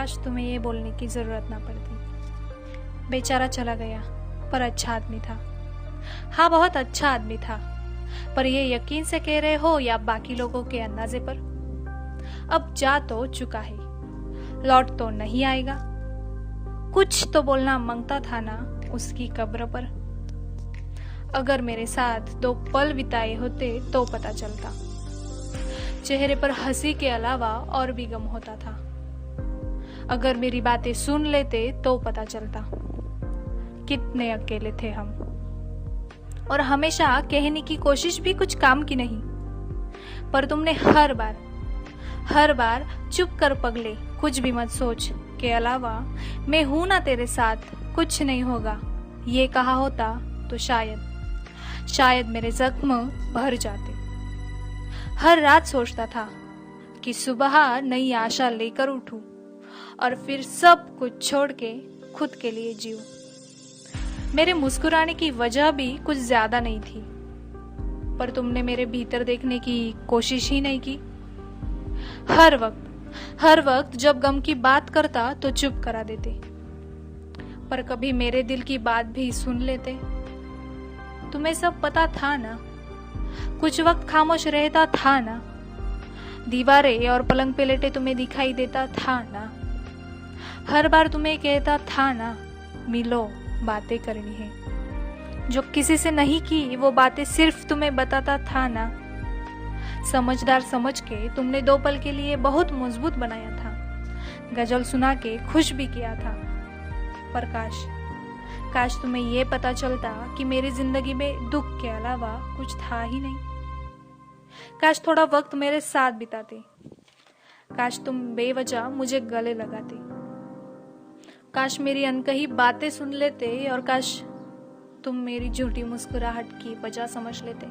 काश तुम्हें ये बोलने की जरूरत ना पड़ती। बेचारा चला गया, पर अच्छा आदमी था। हाँ, बहुत अच्छा आदमी था। पर ये यकीन से कह रहे हो या बाकी लोगों के अंदाजे पर? अब जा तो चुका है, लौट तो नहीं आएगा। कुछ तो बोलना मांगता था ना उसकी कब्र पर। अगर मेरे साथ 2 पल बिताए होते तो पता चलता। चेहरे पर हंसी के अलावा और भी गम होता था। अगर मेरी बातें सुन लेते तो पता चलता। कितने अकेले थे हम, और हमेशा कहने की कोशिश भी कुछ काम की नहीं। पर तुमने हर बार चुप कर पगले, कुछ भी मत सोच के अलावा मैं हूं ना तेरे साथ, कुछ नहीं होगा, ये कहा होता तो शायद मेरे जख्म भर जाते। हर रात सोचता था कि सुबह नई आशा लेकर उठूं और फिर सब कुछ छोड़ के खुद के लिए जीऊं। मेरे मुस्कुराने की वजह भी कुछ ज्यादा नहीं थी, पर तुमने मेरे भीतर देखने की कोशिश ही नहीं की। हर वक्त जब गम की बात करता तो चुप करा देते, पर कभी मेरे दिल की बात भी सुन लेते। तुम्हें सब पता था ना, कुछ वक्त खामोश रहता था ना, दीवारें और पलंग पे लेटे तुम्हें दिखाई देता था ना, हर बार तुम्हें कहता था ना मिलो, बातें करनी है। जो किसी से नहीं की वो बातें सिर्फ तुम्हें बताता था ना। समझदार समझ के तुमने 2 पल के लिए बहुत मजबूत बनाया था, गजल सुना के खुश भी किया था। पर काश तुम्हें ये पता चलता कि मेरी जिंदगी में दुख के अलावा कुछ था ही नहीं। काश थोड़ा वक्त मेरे साथ बिताते, काश तुम बेवजह मुझे गले लगाते, काश मेरी अनकही बातें सुन लेते, और काश तुम मेरी झूठी मुस्कुराहट की वजह समझ लेते।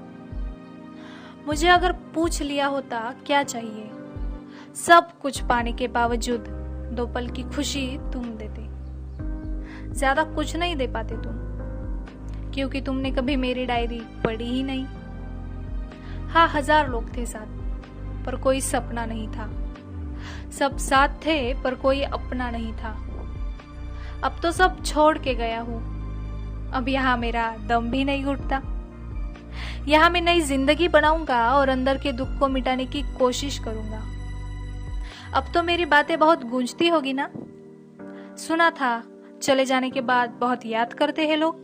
मुझे अगर पूछ लिया होता क्या चाहिए, सब कुछ पाने के बावजूद 2 पल की खुशी तुम देते। ज्यादा कुछ नहीं दे पाते तुम, क्योंकि तुमने कभी मेरी डायरी पढ़ी ही नहीं। हाँ, 1000 लोग थे साथ, पर कोई सपना नहीं था। सब साथ थे पर कोई अपना नहीं था। अब तो सब छोड़ के गया हूं, अब यहाँ मेरा दम भी नहीं घुटता। यहाँ मैं नई जिंदगी बनाऊंगा और अंदर के दुख को मिटाने की कोशिश करूंगा। अब तो मेरी बातें बहुत गूंजती होगी ना। सुना था चले जाने के बाद बहुत याद करते हैं लोग।